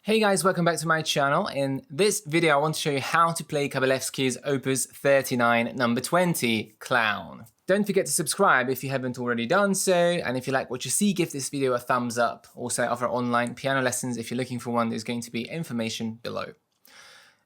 Hey guys, welcome back to my channel. In this video, I want to show you how to play Kabalevsky's Opus 39, number 20, Clown. Don't forget to subscribe if you haven't already done so, and if you like what you see, give this video a thumbs up. Also, I offer online piano lessons. If you're looking for one, there's going to be information below.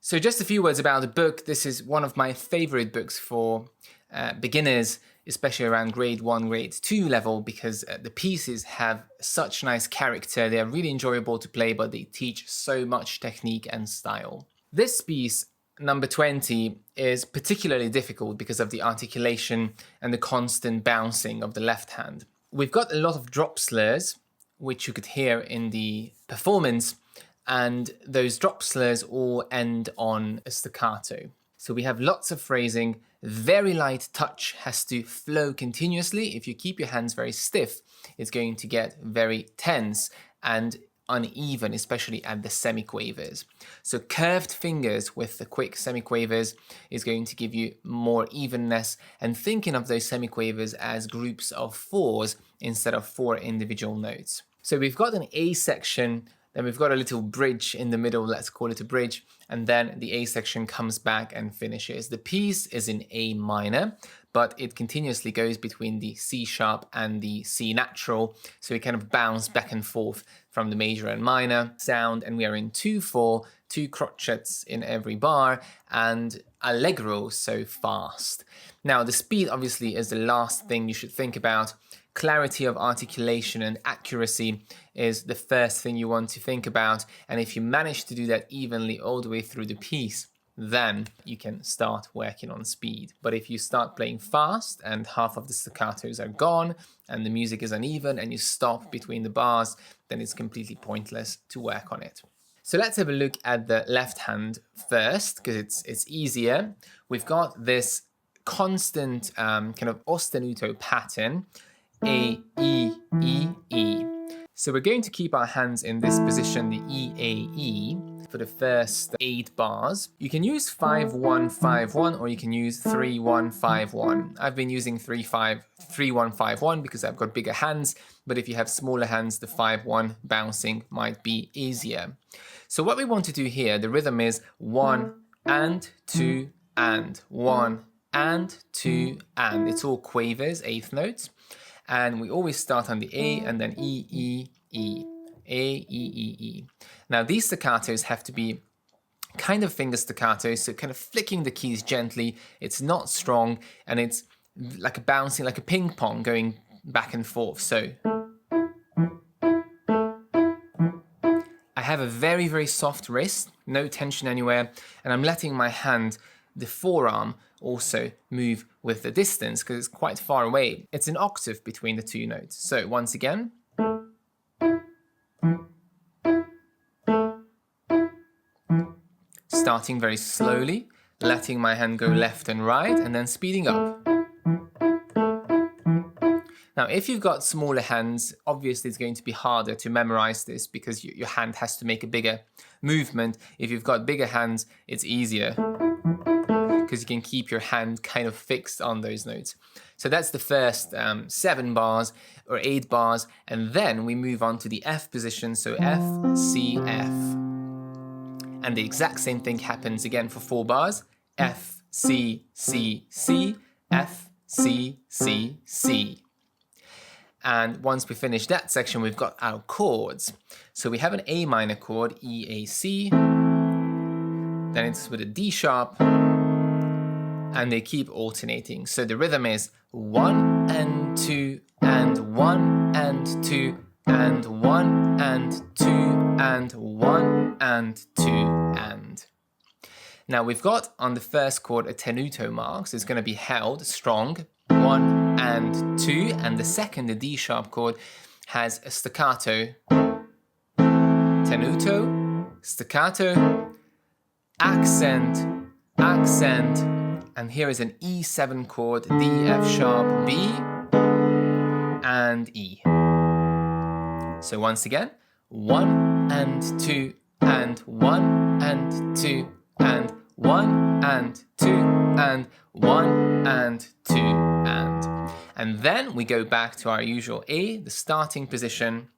So just a few words about the book. This is one of my favorite books for beginners, especially around grade 1, grade 2 level, because the pieces have such nice character. They are really enjoyable to play, but they teach so much technique and style. This piece, number 20, is particularly difficult because of the articulation and the constant bouncing of the left hand. We've got a lot of drop slurs, which you could hear in the performance, and those drop slurs all end on a staccato. So we have lots of phrasing, very light touch has to flow continuously. If you keep your hands very stiff, it's going to get very tense and uneven, especially at the semiquavers. So curved fingers with the quick semiquavers is going to give you more evenness, and thinking of those semiquavers as groups of 4s instead of 4 individual notes. So we've got an A section, then we've got a little bridge in the middle, let's call it a bridge, and then the A section comes back and finishes. The piece is in A minor, but it continuously goes between the C sharp and the C natural, so we kind of bounce back and forth from the major and minor sound, and we are in 2/4, 2 crotchets in every bar, and allegro, so fast. Now the speed obviously is the last thing you should think about. Clarity of articulation and accuracy is the first thing you want to think about, and if you manage to do that evenly all the way through the piece, then you can start working on speed. But if you start playing fast and half of the staccatos are gone and the music is uneven and you stop between the bars, then it's completely pointless to work on it. So let's have a look at the left hand first, because it's easier. We've got this constant kind of ostenuto pattern, A, E, E, E. So we're going to keep our hands in this position, the E, A, E, for the first 8 bars. You can use 5-1-5-1 or you can use 3-1-5-1. I've been using 3-1-5-1 because I've got bigger hands, but if you have smaller hands, the 5-1 bouncing might be easier. So what we want to do here, the rhythm is 1 and 2 and 1 and 2 and. It's all quavers, 8th notes. And we always start on the A and then E, E, E, A, E, E, E. Now these staccatos have to be kind of finger staccatos, so kind of flicking the keys gently. It's not strong, and it's like a bouncing, like a ping pong going back and forth. So I have a very, very soft wrist, no tension anywhere, and I'm letting my hand, the forearm, also move with the distance because it's quite far away. It's an octave between the 2 notes. So once again. Starting very slowly, letting my hand go left and right, and then speeding up. Now, if you've got smaller hands, obviously it's going to be harder to memorize this because your hand has to make a bigger movement. If you've got bigger hands, it's easier, because you can keep your hand kind of fixed on those notes. So that's the first 7 bars or 8 bars, and then we move on to the F position, so F, C, F. And the exact same thing happens again for 4 bars, F, C, C, C, F, C, C, C. And once we finish that section, we've got our chords. So we have an A minor chord, E, A, C, then it's with a D sharp, and they keep alternating. So the rhythm is 1 and 2 and 1 and 2 and 1 and 2 and 1 and 2 and. Now we've got on the first chord a tenuto mark, so it's going to be held strong, 1 and 2, and the second, the D sharp chord, has a staccato, tenuto, staccato, accent, accent, and here is an E7 chord, D, F sharp, B, and E. So once again, 1 and 2 and 1 and 2 and 1 and 2 and 1 and 2 and. And then we go back to our usual A, the starting position.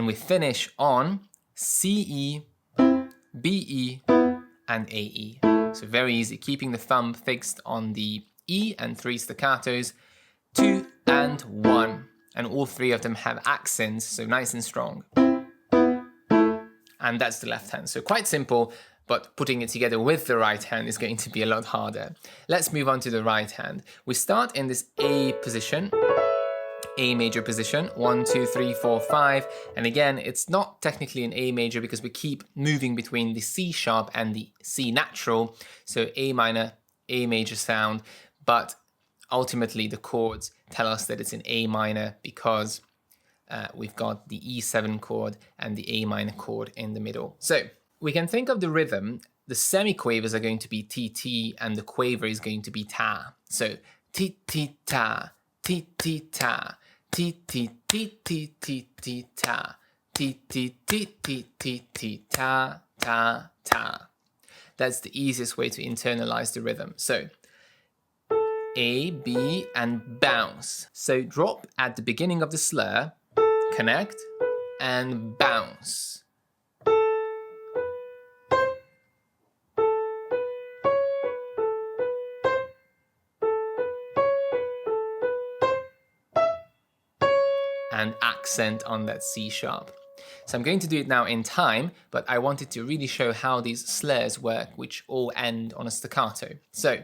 and we finish on CE, BE, and AE. So very easy, keeping the thumb fixed on the E and 3 staccatos, 2 and 1. And all 3 of them have accents, so nice and strong. And that's the left hand. So quite simple, but putting it together with the right hand is going to be a lot harder. Let's move on to the right hand. We start in this A position, A major position, 1, 2, 3, 4, 5. And again, it's not technically an A major because we keep moving between the C sharp and the C natural. So A minor, A major sound, but ultimately the chords tell us that it's an A minor because we've got the E7 chord and the A minor chord in the middle. So we can think of the rhythm. The semiquavers are going to be TT and the quaver is going to be ta. So T-T-ta, T-T-ta, T-T-T-T-T-T-ta, T-T-T-T-T-ta, ta, ta. That's the easiest way to internalize the rhythm. So A, B, and bounce. So drop at the beginning of the slur, connect, and bounce. And accent on that C sharp. So I'm going to do it now in time, but I wanted to really show how these slurs work, which all end on a staccato. So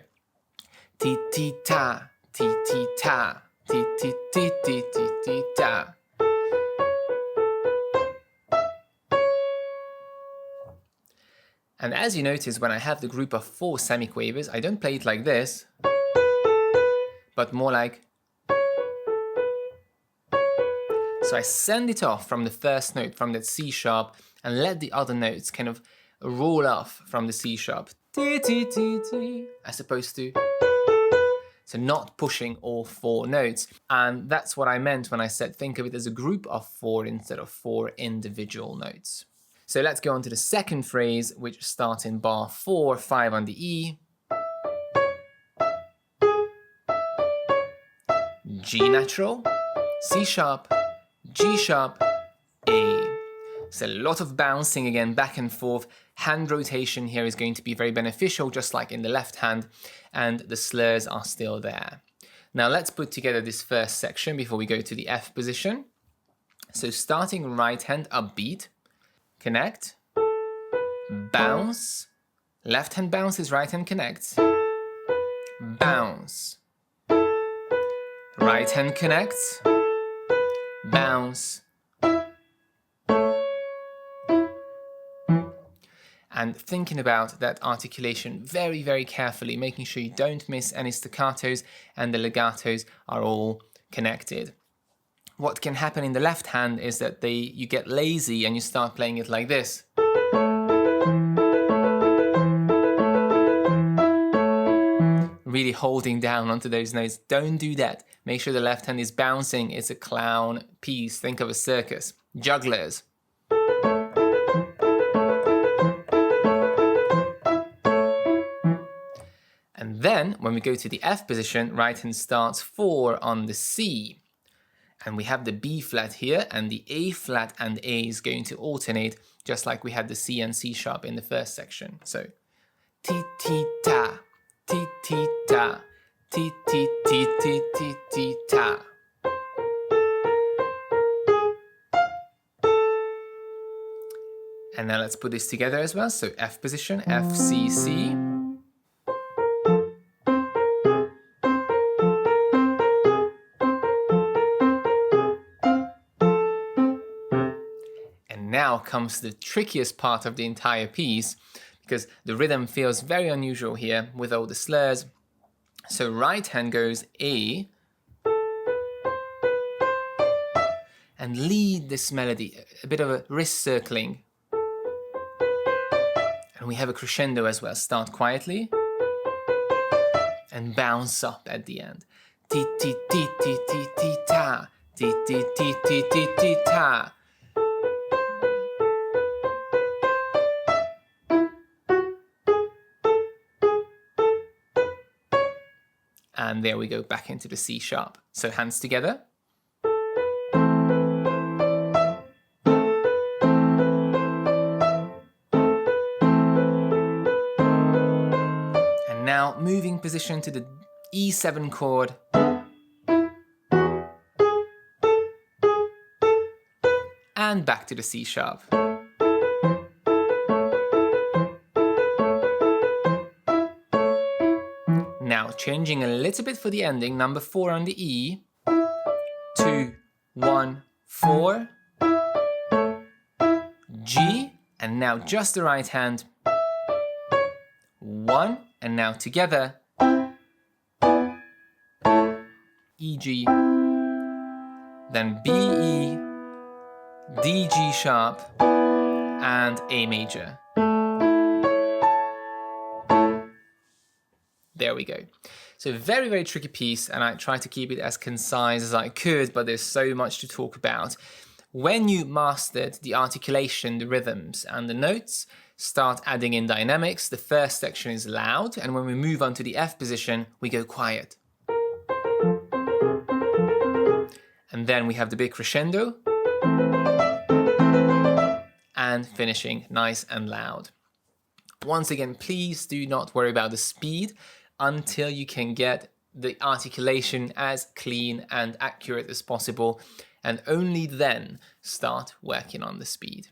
Ti-ti-ta, ti-ti-ta, ti-ti-ti-ti-ti-ta. And as you notice, when I have the group of 4 semiquavers, I don't play it like this, but more like. So I send it off from the first note, from that C sharp, and let the other notes kind of roll off from the C sharp, as opposed to. So not pushing all 4 notes. And that's what I meant when I said think of it as a group of 4 instead of 4 individual notes. So let's go on to the second phrase, which starts in bar 4, 5 on the E, G natural, C sharp, G sharp, A. So a lot of bouncing again, back and forth. Hand rotation here is going to be very beneficial, just like in the left hand, and the slurs are still there. Now let's put together this first section before we go to the F position. So starting right hand upbeat, connect, bounce, left hand bounces, right hand connects, bounce, right hand connects, bounce, and thinking about that articulation very, very carefully, making sure you don't miss any staccatos and the legatos are all connected. What can happen in the left hand is that you get lazy and you start playing it like this. Really holding down onto those notes. Don't do that. Make sure the left hand is bouncing. It's a clown piece. Think of a circus. Jugglers. And then, when we go to the F position, right hand starts 4 on the C. And we have the B flat here, and the A flat and A is going to alternate, just like we had the C and C sharp in the first section. So, ti-ti-ta, ti-ti-ta, ti-ti-ti-ti-ti-ta. And now let's put this together as well. So F position, F, C, C. Now comes the trickiest part of the entire piece, because the rhythm feels very unusual here with all the slurs. So right hand goes A, and lead this melody, a bit of a wrist circling. And we have a crescendo as well. Start quietly and bounce up at the end. Ti ti ti ti ti ti ta, ti ti ti ti ti ti ta. And there we go, back into the C sharp. So hands together. moving position to the E7 chord. And back to the C sharp. Now changing a little bit for the ending, number 4 on the E, 2, 1, 4, G, and now just the right hand, 1, and now together, E, G, then B, E, D, G sharp, and A major. There we go. So very, very tricky piece, and I tried to keep it as concise as I could, but there's so much to talk about. When you mastered the articulation, the rhythms, and the notes, start adding in dynamics. The first section is loud, and when we move on to the F position, we go quiet. And then we have the big crescendo, and finishing nice and loud. Once again, please do not worry about the speed until you can get the articulation as clean and accurate as possible, and only then start working on the speed.